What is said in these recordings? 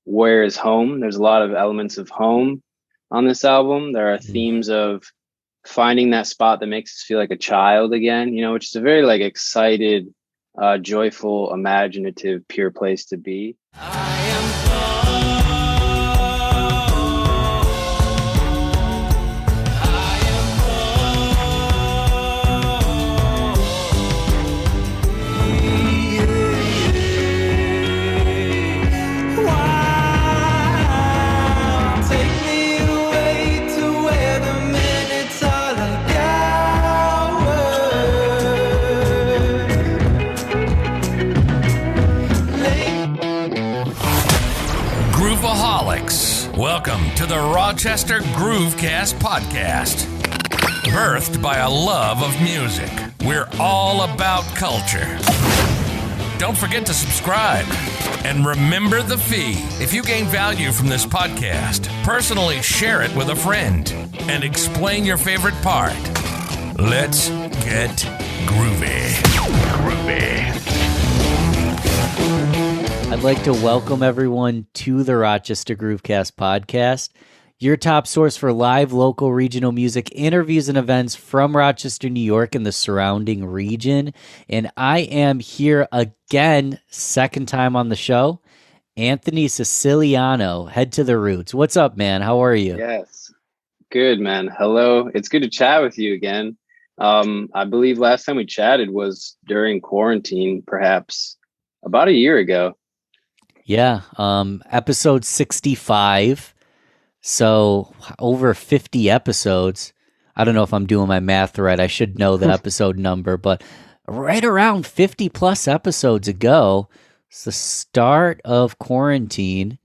where is home. There's a lot of elements of home on this album. There are themes of finding that spot that makes us feel like a child again, which is a very like excited, joyful, imaginative, pure place to be. Welcome to the Rochester Groovecast podcast. Birthed by a love of music, we're all about culture. Don't forget to subscribe. And remember the fee. If you gain value from this podcast, personally share it with a friend and explain your favorite part. Let's get groovy. I'd like to welcome everyone to the Rochester Groovecast podcast, your top source for live, local, regional music, interviews, and events from Rochester, New York, and the surrounding region. And I am here again, second time on the show, Anthony Siciliano, Head to the Roots. What's up, man? How are you? Yes, good, man. Hello. It's good to chat with you again. I believe last time we chatted was during quarantine, perhaps about a year ago. Yeah, episode 65, so over 50 episodes. I don't know if I'm doing my math right. I should know the episode number, but right around 50 plus episodes ago, it's the start of quarantine.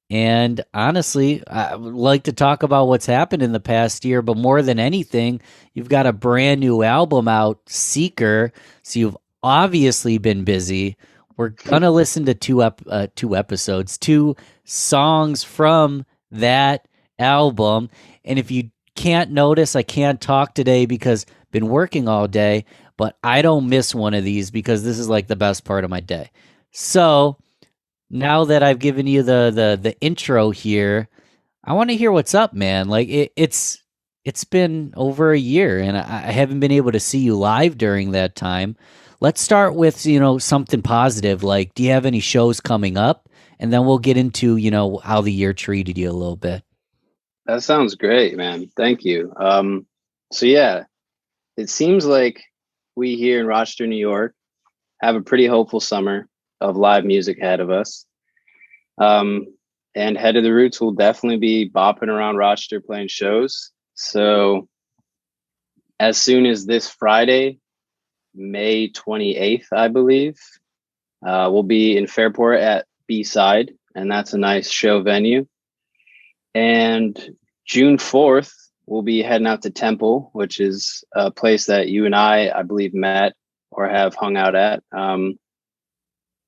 And honestly, I would like to talk about what's happened in the past year, but more than anything, you've got a brand new album out, Seeker, so you've obviously been busy. We're going to listen to two songs from that album. And if you can't notice, I can't talk today because I've been working all day, but I don't miss one of these because this is like the best part of my day. So now that I've given you the intro here, I want to hear what's up, man. Like it's been over a year and I haven't been able to see you live during that time. Let's start with, something positive. Like, do you have any shows coming up? And then we'll get into, how the year treated you a little bit. That sounds great, man. Thank you. So yeah, it seems like we here in Rochester, New York, have a pretty hopeful summer of live music ahead of us. And Head to the Roots will definitely be bopping around Rochester playing shows. So as soon as this Friday, May 28th, I believe, we'll be in Fairport at B-Side, and that's a nice show venue. And June 4th, we'll be heading out to Temple, which is a place that you and I believe, met or have hung out at. And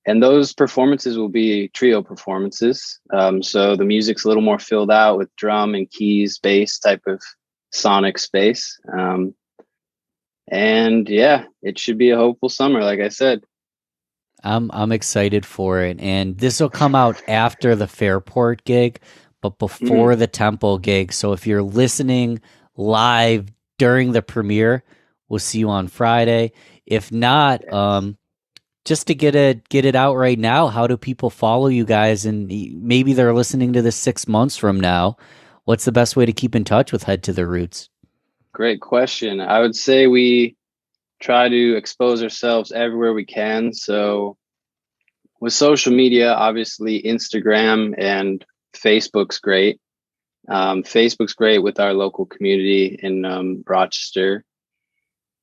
those performances will be trio performances. So the music's a little more filled out with drum and keys, bass type of sonic space. And yeah, it should be a hopeful summer, like I said. I'm excited for it. And this will come out after the Fairport gig, but before the Temple gig. So if you're listening live during the premiere, we'll see you on Friday. If not, just to get it out right now, how do people follow you guys? And maybe they're listening to this 6 months from now. What's the best way to keep in touch with Head to the Roots? Great question. I would say we try to expose ourselves everywhere we can. So with social media, obviously Instagram and Facebook's great. Facebook's great with our local community in Rochester.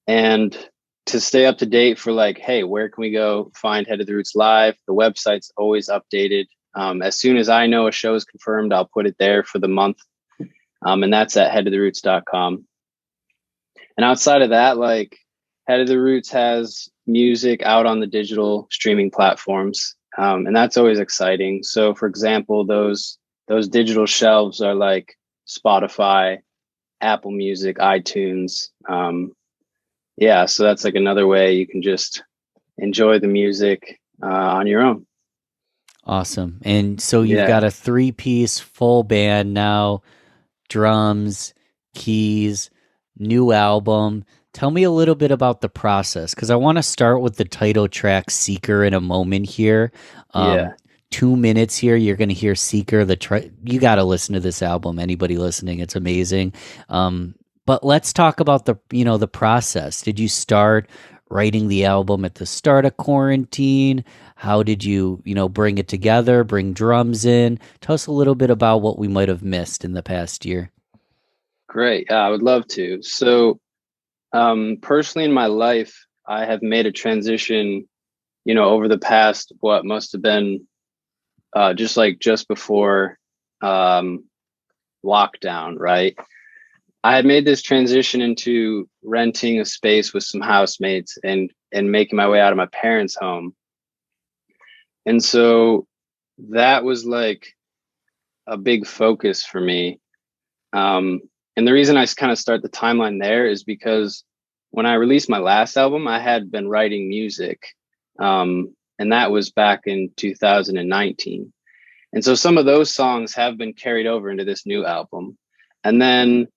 And to stay up to date for like, hey, where can we go find Head to the Roots live? The website's always updated. As soon as I know a show is confirmed, I'll put it there for the month. And that's at headtotheroots.com. And outside of that, like Head of the Roots has music out on the digital streaming platforms. And that's always exciting. So for example, those digital shelves are like Spotify, Apple Music, iTunes. Yeah, so that's like another way you can just enjoy the music on your own. Awesome. And so you've Yeah. got a 3-piece full band now, drums, keys, new album. Tell me a little bit about the process, because I want to start with the title track Seeker in a moment here. Yeah. 2 minutes here, you're going to hear Seeker. You got to listen to this album. Anybody listening, it's amazing. But let's talk about the process. Did you start writing the album at the start of quarantine? How did you bring it together, bring drums in? Tell us a little bit about what we might have missed in the past year. Great. I would love to. So, personally in my life, I have made a transition, over the past, what must have been just before lockdown, right? I had made this transition into renting a space with some housemates and making my way out of my parents' home. And so that was like a big focus for me. And the reason I kind of start the timeline there is because when I released my last album, I had been writing music. And that was back in 2019. And so some of those songs have been carried over into this new album. And then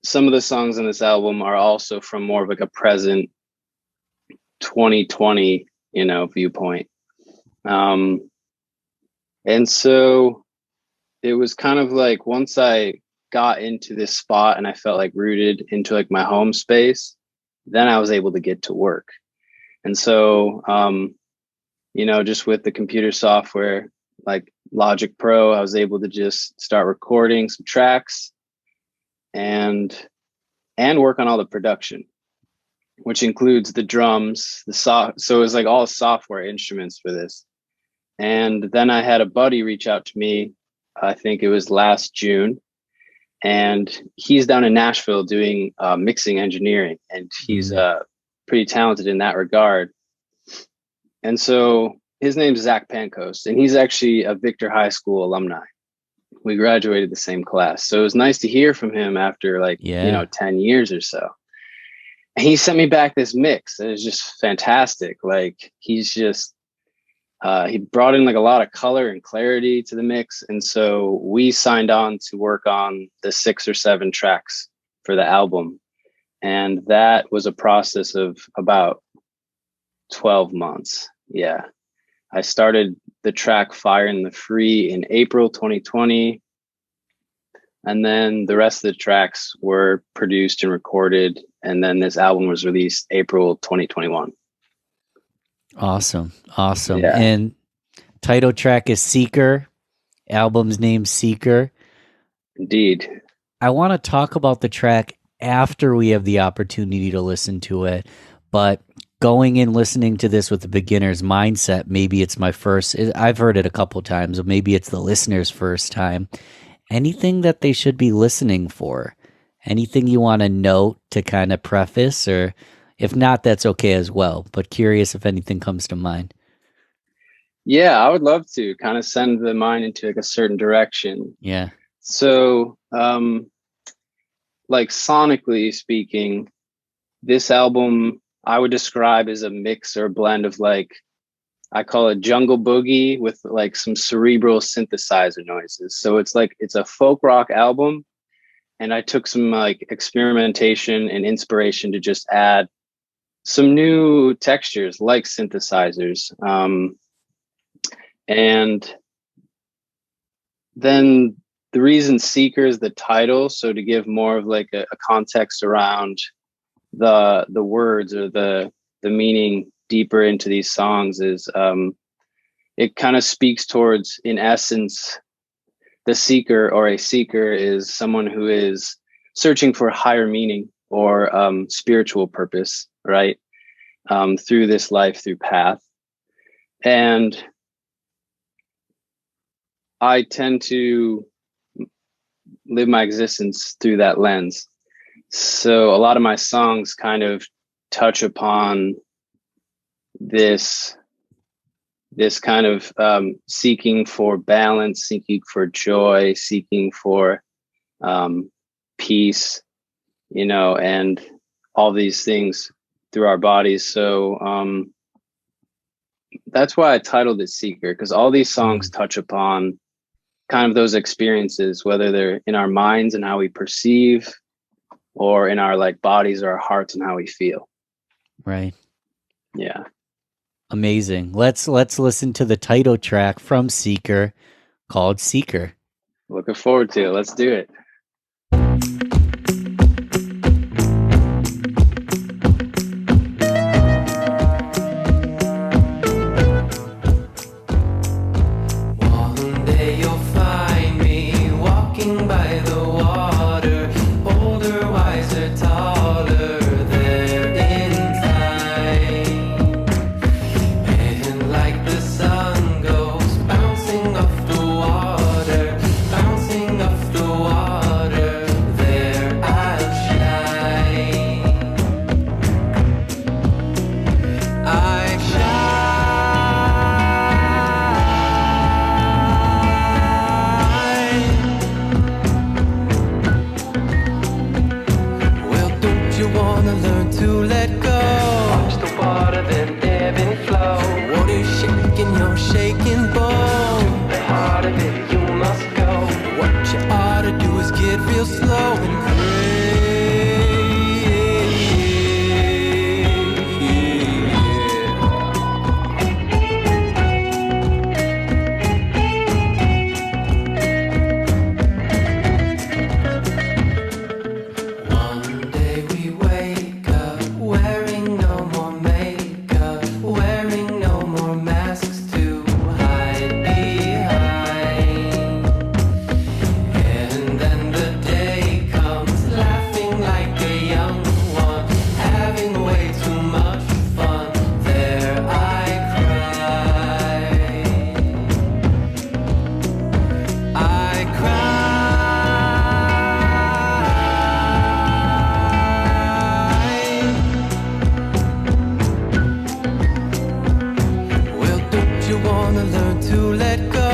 some of the songs in this album are also from more of like a present 2020, viewpoint. And so it was kind of like once I got into this spot and I felt like rooted into like my home space, then I was able to get to work. And so, just with the computer software like Logic Pro, I was able to just start recording some tracks and work on all the production, which includes the drums, so it was like all software instruments for this. And then I had a buddy reach out to me, I think it was last June, and he's down in Nashville doing mixing engineering, and he's pretty talented in that regard. And so his name's Zach Pankos, and he's actually a Victor High School alumni. We graduated the same class. So it was nice to hear from him after 10 years or so. And he sent me back this mix. It was just fantastic. Like he's just, he brought in like a lot of color and clarity to the mix. And so we signed on to work on the 6 or 7 tracks for the album. And that was a process of about 12 months. Yeah. I started the track Fire in the Free in April 2020. And then the rest of the tracks were produced and recorded. And then this album was released April 2021. Awesome. Yeah. And title track is Seeker. Album's name Seeker. Indeed. I want to talk about the track after we have the opportunity to listen to it. But going in listening to this with the beginner's mindset, maybe it's my first, I've heard it a couple times, or maybe it's the listener's first time. Anything that they should be listening for? Anything you want to note to kind of preface, or if not, that's okay as well. But curious if anything comes to mind. Yeah, I would love to kind of send the mind into like a certain direction. Yeah. So, like sonically speaking, this album I would describe as a mix or a blend of like, I call it jungle boogie with like some cerebral synthesizer noises. So it's a folk rock album. And I took some like experimentation and inspiration to just add some new textures like synthesizers. And then the reason Seeker is the title, so to give more of like a context around the words or the meaning deeper into these songs, is it kind of speaks towards, in essence, the seeker or a seeker is someone who is searching for higher meaning or spiritual purpose, right? Through this life, through path. And I tend to live my existence through that lens. So a lot of my songs kind of touch upon this kind of seeking for balance, seeking for joy, seeking for peace, and all these things through our bodies. So that's why I titled it Seeker, because all these songs touch upon kind of those experiences, whether they're in our minds and how we perceive, or in our like bodies or our hearts and how we feel. Right. Yeah. Amazing. Let's listen to the title track from Seeker called Seeker. Looking forward to it. Let's do it. One day you'll find me walking by the water, older, wiser, taller, there in time. And like the sun goes bouncing off the water, bouncing off the water, there I'll shine. I shine. Well, don't you wanna learn to let go? Watch the water then ebb and flow. Water's shaking your shaking bones. To the heart of it you must go. What you ought to do is get real slow and pray. One day we wake up wearing no more makeup, wearing no more masks to hide behind. And then the day comes laughing like a young one, having way too much fun. There I cry. Well, don't you wanna learn to let go?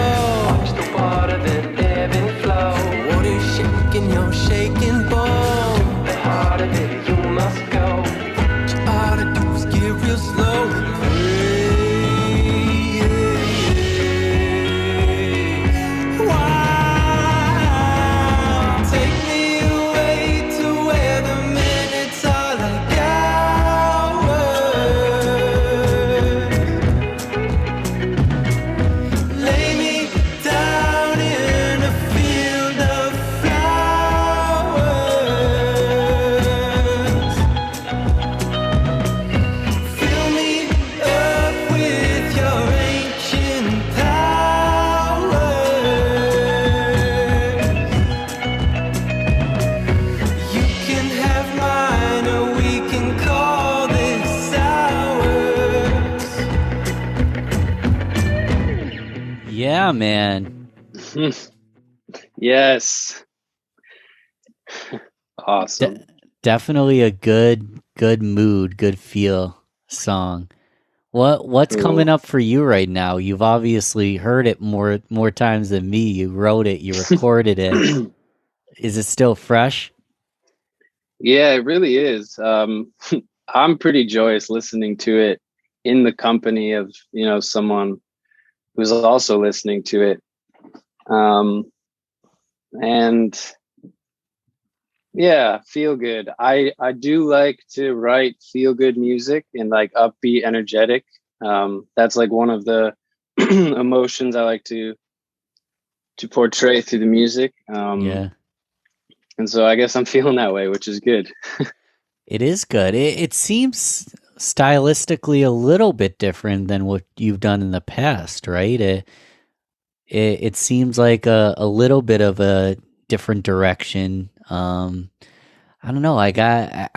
Watch the water then ebb and flow. Water's shaking your shaking bones. To the heart of it you must go. What you ought to do is get real slow and pray. Wow, take me away to where the minutes are like hours. Lay me down in a field of flowers. Fill me up with your ancient powers. You can have mine, or we can call this ours. Yeah, man. Yes. Awesome. Definitely a good mood, good feel song. What's Cool. coming up for you right now? You've obviously heard it more times than me. You wrote it, you recorded it. Is it still fresh? Yeah, it really is. I'm pretty joyous listening to it in the company of, someone who's also listening to it. And yeah, feel good. I do like to write feel good music and like upbeat, energetic. That's like one of the emotions I like to portray through the music. Yeah. And so I guess I'm feeling that way, which is good. It is good. It seems stylistically a little bit different than what you've done in the past, right? It seems like a little bit of a different direction. I don't know. I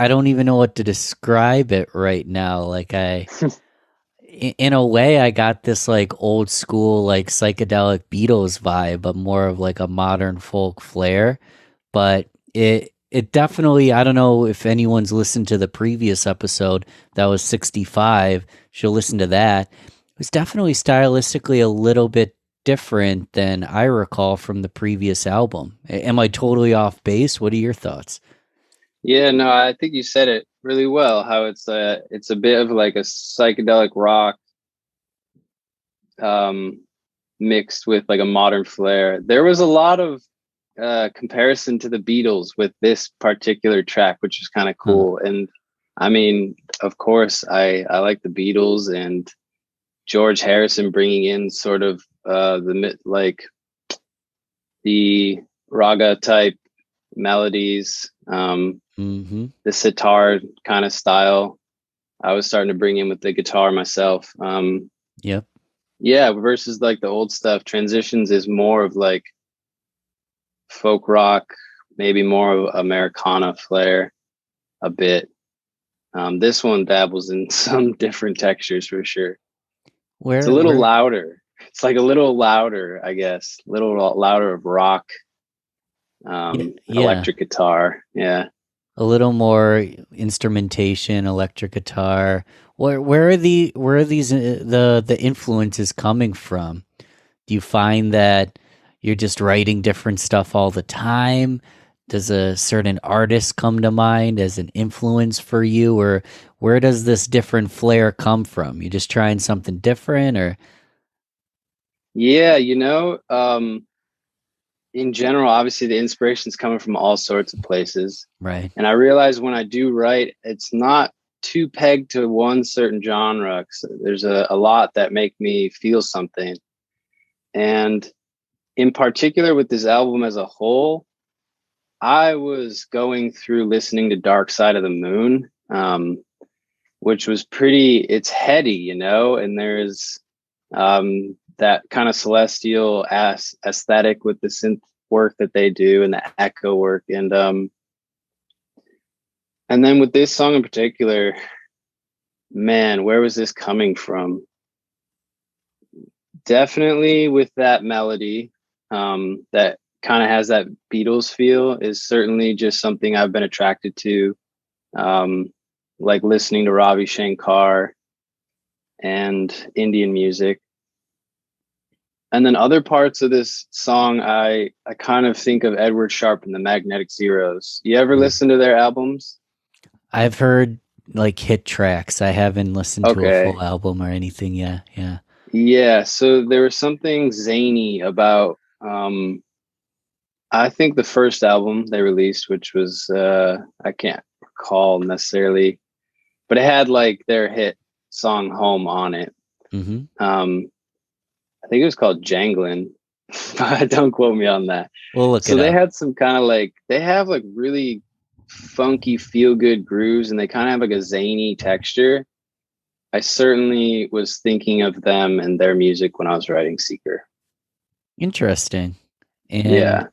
don't even know what to describe it right now. Like in a way, I got this like old school, like psychedelic Beatles vibe, but more of like a modern folk flair. But it definitely, I don't know if anyone's listened to the previous episode that was 65. She'll listen to that. It was definitely stylistically a little bit different than I recall from the previous album. Am I totally off base? What are your thoughts? Yeah, no, I think you said it really well. How it's a bit of like a psychedelic rock mixed with like a modern flair. There was a lot of comparison to the Beatles with this particular track, which is kind of cool. And I mean, of course, I like the Beatles and George Harrison bringing in sort of the raga type melodies, the sitar kind of style. I was starting to bring in with the guitar myself. Yep. Yeah, versus like the old stuff. Transitions is more of like folk rock, maybe more of Americana flair a bit. This one dabbles in some different textures for sure. It's a little louder. It's like a little louder, I guess. A little louder of rock, electric guitar. Yeah. A little more instrumentation, electric guitar. Where are these the influences coming from? Do you find that you're just writing different stuff all the time? Does a certain artist come to mind as an influence for you, or where does this different flair come from? You just trying something different, or? Yeah, in general, obviously the inspiration's coming from all sorts of places. Right. And I realize when I do write, it's not too pegged to one certain genre. There's a lot that make me feel something. And in particular with this album as a whole, I was going through listening to Dark Side of the Moon, which was it's heady, and there's that kind of celestial aesthetic with the synth work that they do and the echo work. And then with this song in particular, man, where was this coming from? Definitely with that melody, that kind of has that Beatles feel, is certainly just something I've been attracted to, like listening to Ravi Shankar and Indian music. And then other parts of this song, I kind of think of Edward Sharpe and the Magnetic Zeros. You ever listen to their albums? I've heard like hit tracks. I haven't listened to a full album or anything yet. Yeah. Yeah. So there was something zany about, I think the first album they released, which was, I can't recall necessarily, but it had like their hit song Home on it. I think it was called Janglin', but don't quote me on that. We'll look so it they up. had some kind of they have like really funky feel good grooves, and they kind of have like a zany texture. I certainly was thinking of them and their music when I was writing Seeker. Interesting. And yeah.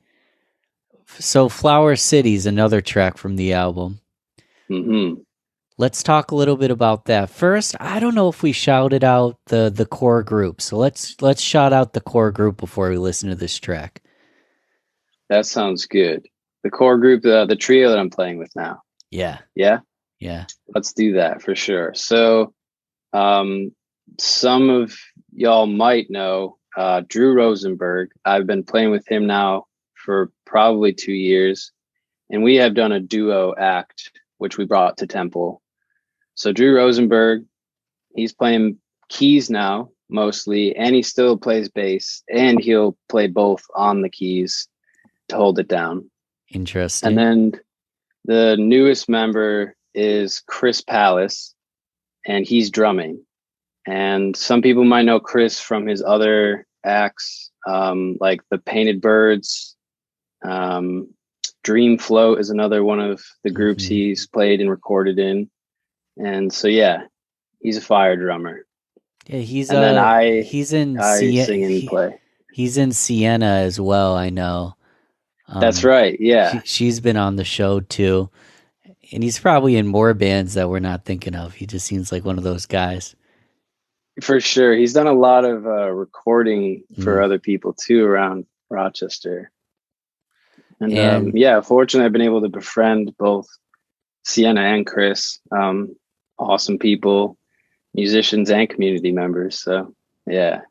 So Flower City is another track from the album. Let's talk a little bit about that. First, I don't know if we shouted out the core group. So let's shout out the core group before we listen to this track. That sounds good. The core group, the trio that I'm playing with now. Yeah. Yeah? Yeah. Let's do that for sure. So some of y'all might know Drew Rosenberg. I've been playing with him now for probably 2 years. And we have done a duo act, which we brought to Temple. So Drew Rosenberg, he's playing keys now, mostly, and he still plays bass, and he'll play both on the keys to hold it down. Interesting. And then the newest member is Chris Pallas, and he's drumming. And some people might know Chris from his other acts, like the Painted Birds. Dream Float is another one of the groups he's played and recorded in. And so, yeah, he's a fire drummer. Yeah, he's sing and play. He's in Sienna as well, I know. That's right, yeah. She's been on the show too. And he's probably in more bands that we're not thinking of. He just seems like one of those guys. For sure. He's done a lot of recording for other people too around Rochester. And yeah, fortunately, I've been able to befriend both Sienna and Chris. Awesome people, musicians and community members. So, yeah.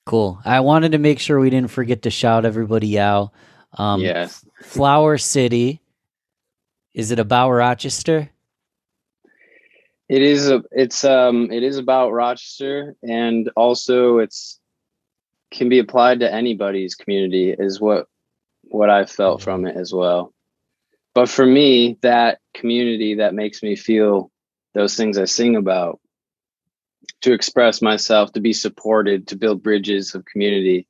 Cool. I wanted to make sure we didn't forget to shout everybody out. Yes. Flower City. Is it about Rochester? it is about Rochester, and also it's can be applied to anybody's community is what I felt from it as well. But for me, that community that makes me feel those things I sing about, to express myself, to be supported, to build bridges of community,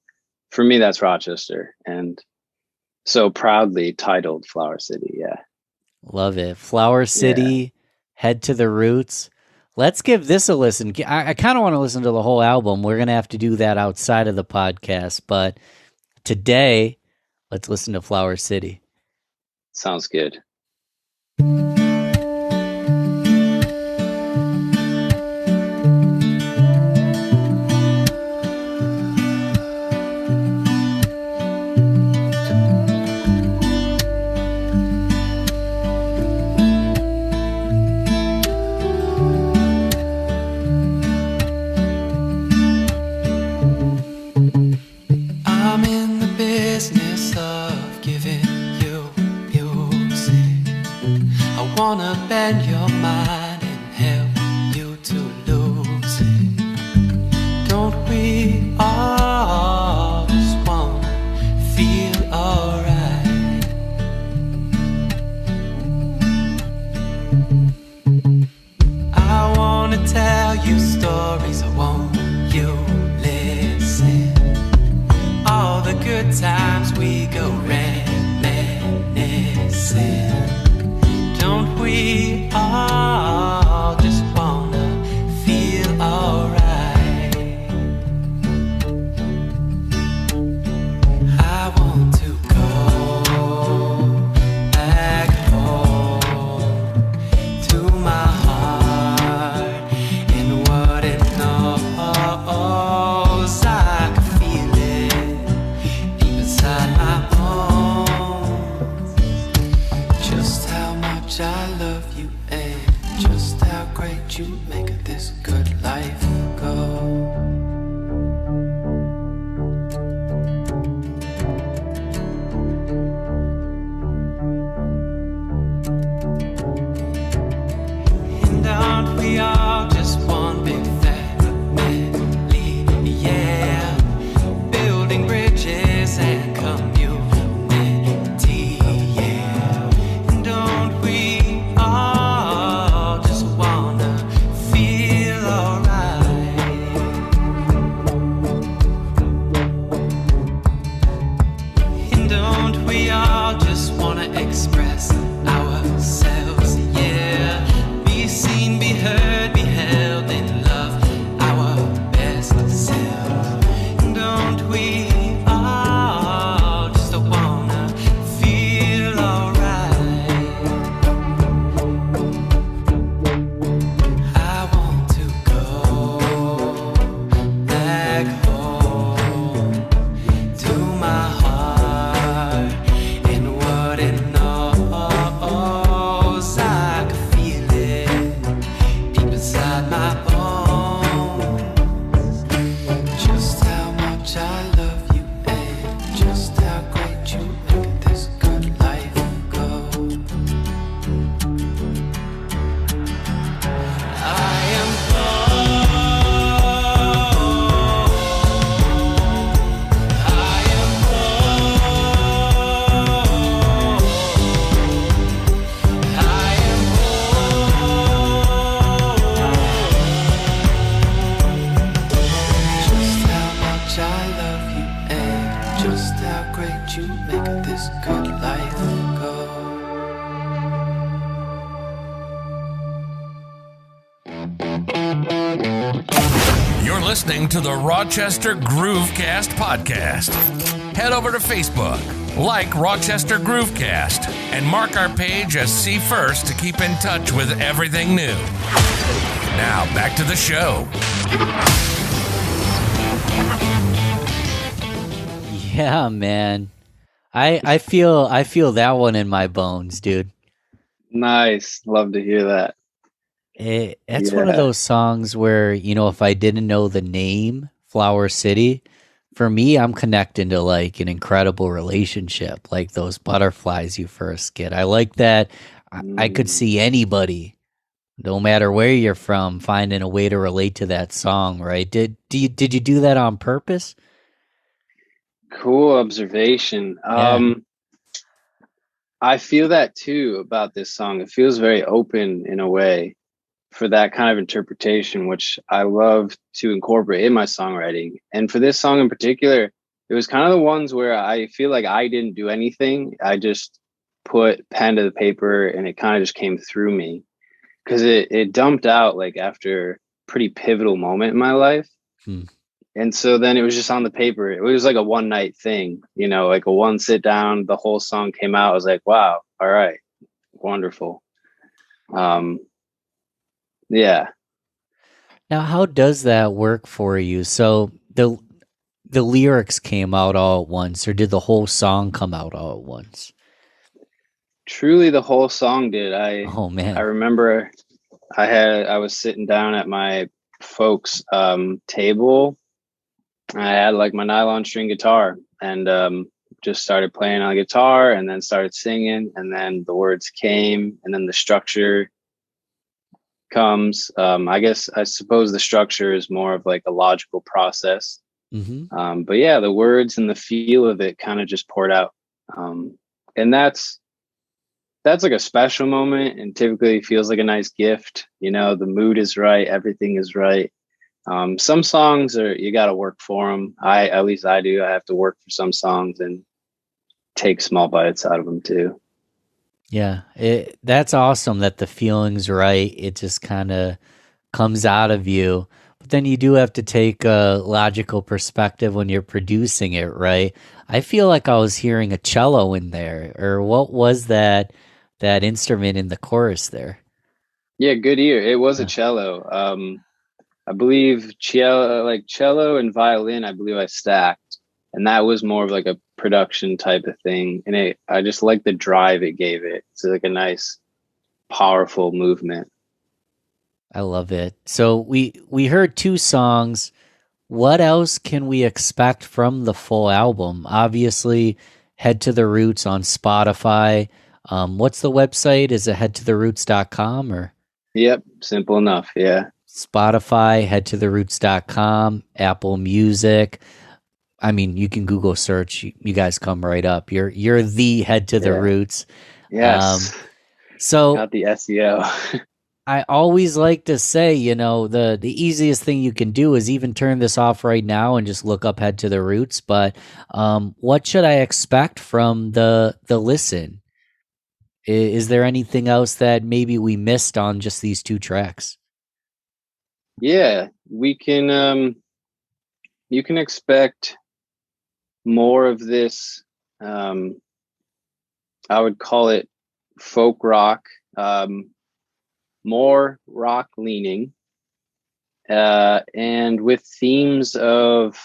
for me, that's Rochester. And so proudly titled Flower City. Yeah. Love it. Flower City, Head to the Roots. Let's give this a listen. I kind of want to listen to the whole album. We're going to have to do that outside of the podcast. But today, let's listen to Flower City. Sounds good. I'm in the business of giving you music. I wanna bend your mind and help you to lose it. Don't we all just wanna feel alright? I wanna tell you stories, I want you listen. All the good times we go reminiscing. Don't we all just wanna feel alright? I want to go back home to my heart and what it knows. I can feel it deep inside my bones. Just how much I love you and just how great you make this good life go. And aren't we all just one big family? Yeah, building bridges and community. Yeah, and don't we all just wanna feel alright? And don't we all just wanna express ourselves? Yeah, be seen, be heard, be held in love, our best self. And don't we all just wanna feel alright? I want to go back home to my heart and what it knows. I can feel it deep inside my bones. Just how much I love you and just how great you make this good life go. I am home. I am home. I am home. Just how much I love you and just how great you make this good life go. You're listening to the Rochester Groovecast podcast. Head over to Facebook, like Rochester Groovecast, and mark our page as See First to keep in touch with everything new. Now, back to the show. Yeah, man. I feel that one in my bones, dude. Nice. Love to hear that. It's one of Yeah. those songs where, if I didn't know the name Flower City, for me, I'm connecting to like an incredible relationship, like those butterflies you first get. I like that. I could see anybody No matter where you're from, finding a way to relate to that song, right? Did you do that on purpose? Cool observation. Yeah. I feel that too about this song. It feels very open in a way for that kind of interpretation, which I love to incorporate in my songwriting. And for this song in particular, it was kind of the ones where I feel like I didn't do anything. I just put pen to the paper and it kind of just came through me because it dumped out like after a pretty pivotal moment in my life. Hmm. And so then it was just on the paper. It was like a one night thing, you know, like a one sit down. The whole song came out. I was like, wow, all right, wonderful. Um, yeah. Now, how does that work for you? So the lyrics came out all at once, or did the whole song come out all at once? Truly the whole song did. Oh I man. remember I was sitting down at my folks' table. I had like my nylon string guitar and just started playing on the guitar and then started singing and then the words came and then the structure comes. I suppose the structure is more of like a logical process. Hmm. But yeah, the words and the feel of it kind of just poured out. And that's like a special moment and typically feels like a nice gift. You know, the mood is right, everything is right. Some songs are you got to work for them. At least I do. I have to work for some songs and take small bites out of them too. Yeah, that's awesome that the feeling's right. It just kind of comes out of you. But then you do have to take a logical perspective when you're producing it, right? I feel like I was hearing a cello in there, or what was that instrument in the chorus there? Yeah, good ear. It was a Uh, cello. I believe cello and violin. I believe I stacked, and that was more of like a production type of thing. And I just like the drive it gave it. It's like a nice, powerful movement. I love it. So we heard two songs. What else can we expect from the full album? Obviously, Head to the Roots on Spotify. What's the website? Is it headtotheroots.com or Yep, simple enough. Yeah, Spotify, headtotheroots.com, Apple Music? I mean, you can Google search. You guys come right up. You're the Head to the yeah, Roots. Um, yes. so Got the SEO. I always like to say, the easiest thing you can do is even turn this off right now and just look up Head to the Roots. But what should I expect from the listen? Is there anything else that maybe we missed on just these two tracks? Yeah, we can. You can expect more of this. Um, I would call it folk rock, more rock leaning, and with themes of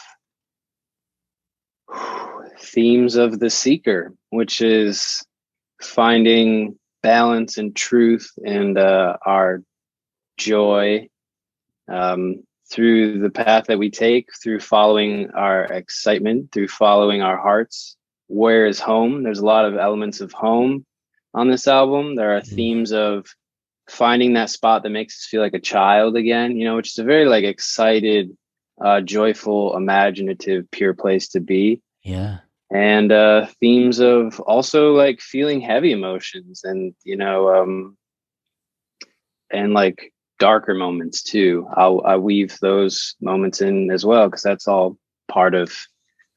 the seeker, which is finding balance and truth and our joy through the path that we take, through following our excitement, through following our hearts. Where is home? There's a lot of elements of home on this album. There are Mm. themes of finding that spot that makes us feel like a child again, you know, which is a very like excited, joyful, imaginative, pure place to be. Yeah. And themes of also like feeling heavy emotions and like darker moments too. I weave those moments in as well because that's all part of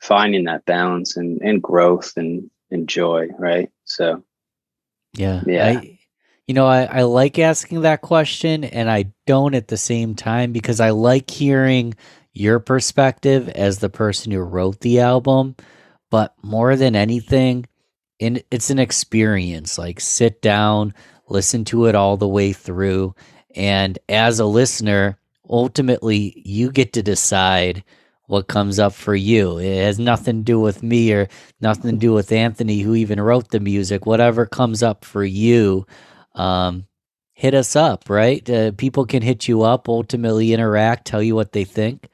finding that balance and growth and joy, right? So Yeah. yeah, I like asking that question and I don't at the same time because I like hearing your perspective as the person who wrote the album. But more than anything, it's an experience. Like sit down, listen to it all the way through. And as a listener, ultimately you get to decide what comes up for you. It has nothing to do with me or nothing to do with Anthony, who even wrote the music. Whatever comes up for you, um, hit us up, right? People can hit you up, ultimately interact, tell you what they think.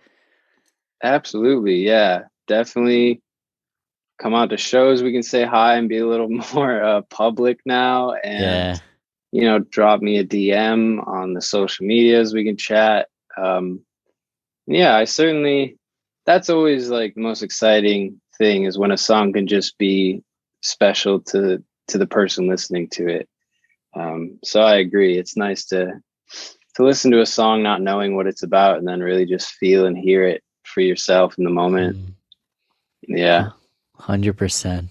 absolutely. Yeah, definitely come out to shows. We can say hi and be a little more public now. And Yeah. drop me a DM on the social medias. We can chat. Yeah, that's always like the most exciting thing, is when a song can just be special to the person listening to it. So I agree. It's nice to listen to a song not knowing what it's about, and then really just feel and hear it for yourself in the moment. Yeah, 100%.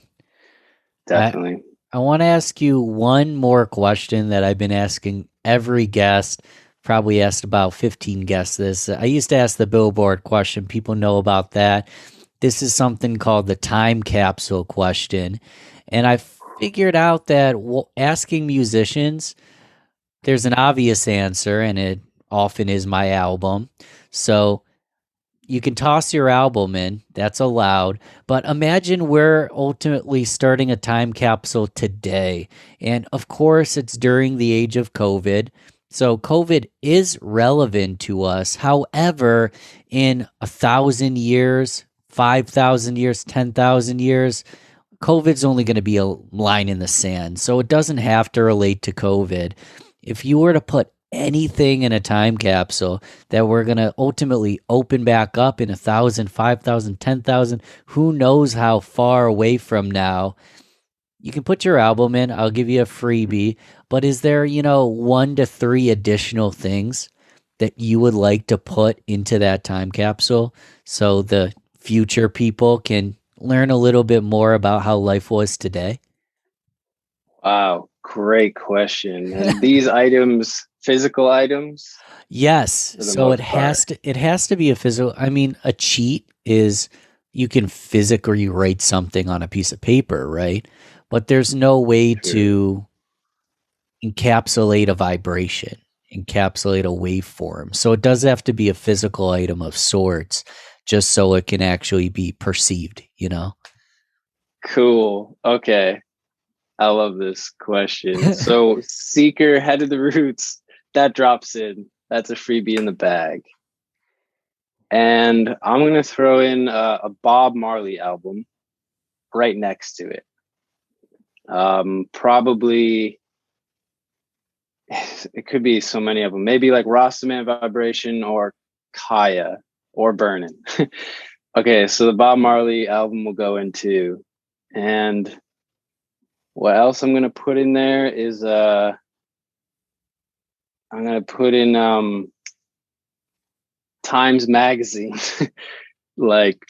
definitely. I want to ask you one more question that I've been asking every guest. Probably asked about 15 guests this. I used to ask the Billboard question. People know about that. This is something called the time capsule question. And I figured out that asking musicians, there's an obvious answer, and it often is my album. So you can toss your album in, that's allowed. But imagine we're ultimately starting a time capsule today. And of course, it's during the age of COVID. So COVID is relevant to us. However, in 1,000 years, 5,000 years, 10,000 years, COVID's only going to be a line in the sand. So it doesn't have to relate to COVID. If you were to put anything in a time capsule that we're going to ultimately open back up in 1,000, 5,000, 10,000, who knows how far away from now, you can put your album in. I'll give you a freebie. But is there, 1 to 3 additional things that you would like to put into that time capsule so the future people can learn a little bit more about how life was today? Wow, great question. And these items, physical items? Yes. So it has to be a physical. I mean, a cheat is you can physically write something on a piece of paper, right? But there's no way to encapsulate a vibration, encapsulate a waveform. So it does have to be a physical item of sorts, just so it can actually be perceived, Cool. Okay. I love this question. So Seeker, Head of the Roots, that drops in. That's a freebie in the bag. And I'm going to throw in a Bob Marley album right next to it. Probably, it could be so many of them. Maybe like Rastaman Vibration or Kaya or Burnin'. Okay, so the Bob Marley album will go into. And what else I'm going to put in there is I'm going to put in Times Magazine, like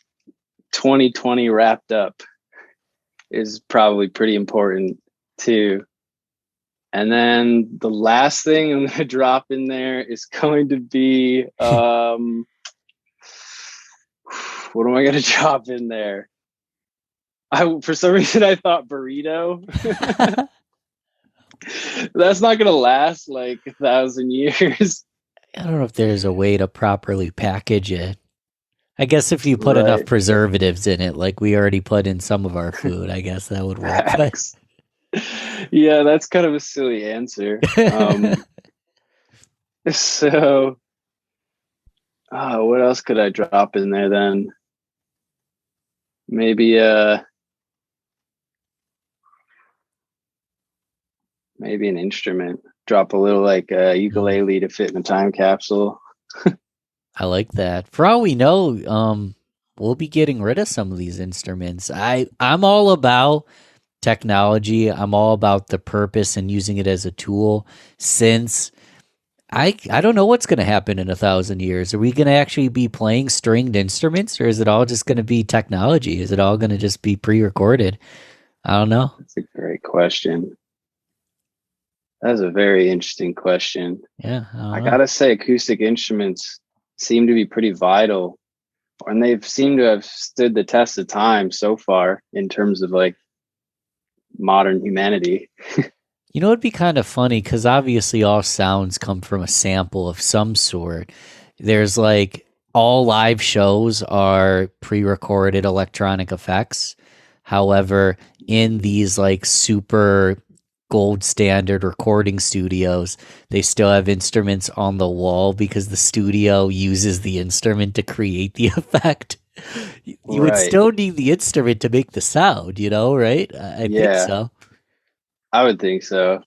2020 wrapped up is probably pretty important too. And then the last thing I'm going to drop in there is going to be, what am I going to drop in there? For some reason, I thought burrito. That's not going to last like 1,000 years. I don't know if there's a way to properly package it. I guess if you put enough preservatives in it, like we already put in some of our food, I guess that would work. Yeah, that's kind of a silly answer. So, what else could I drop in there then? Maybe an instrument. Drop a little like ukulele to fit in a time capsule. I like that. For all we know, we'll be getting rid of some of these instruments. I'm all about technology. I'm all about the purpose and using it as a tool, since I don't know what's going to happen in 1,000 years. Are we going to actually be playing stringed instruments, or is it all just going to be technology? Is it all going to just be pre-recorded? I don't know. That's a great question. That's a very interesting question. Yeah. I gotta say, acoustic instruments seem to be pretty vital, and they've seemed to have stood the test of time so far in terms of like modern humanity. It'd be kind of funny because obviously all sounds come from a sample of some sort. There's like all live shows are pre-recorded electronic effects. However, in these like super gold standard recording studios, they still have instruments on the wall because the studio uses the instrument to create the effect. You would still need the instrument to make the sound, right? I think so. I would think so.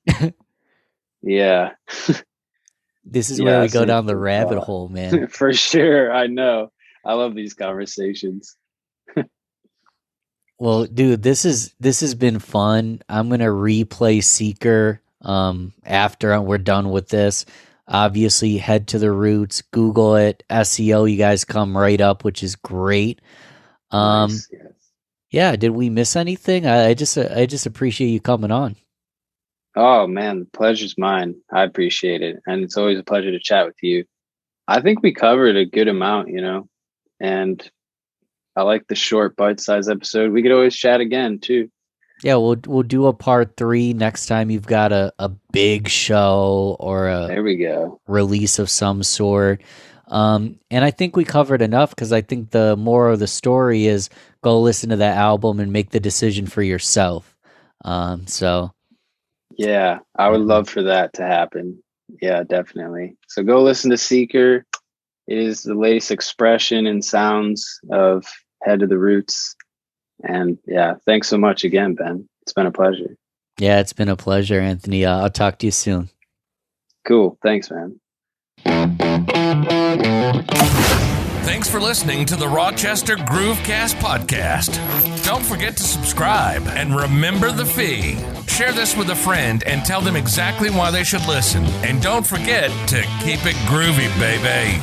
Yeah. This is Yeah, where we go same down the thing. rabbit hole, man. For sure. I know. I love these conversations. Well, dude, this has been fun. I'm gonna replay Seeker after we're done with this. Obviously, head to the roots, Google it, SEO. You guys come right up, which is great. Nice. Yes. Yeah. Did we miss anything? I just appreciate you coming on. Oh man, the pleasure's mine. I appreciate it. And it's always a pleasure to chat with you. I think we covered a good amount, and I like the short bite-sized episode. We could always chat again too. Yeah, we'll do a part 3 next time you've got a big show or a There we go. release of some sort. And I think we covered enough because I think the moral of the story is go listen to that album and make the decision for yourself. So Yeah, I would love for that to happen. Yeah, definitely. So go listen to Seeker. It is the latest expression and sounds of Head to the Roots. And yeah, thanks so much again, Ben. It's been a pleasure. yeah, it's been a pleasure, Anthony. I'll talk to you soon. Cool. Thanks, man. Thanks for listening to the Rochester Groovecast podcast. Don't forget to subscribe and remember the fee. Share this with a friend and tell them exactly why they should listen. And don't forget to keep it groovy, baby.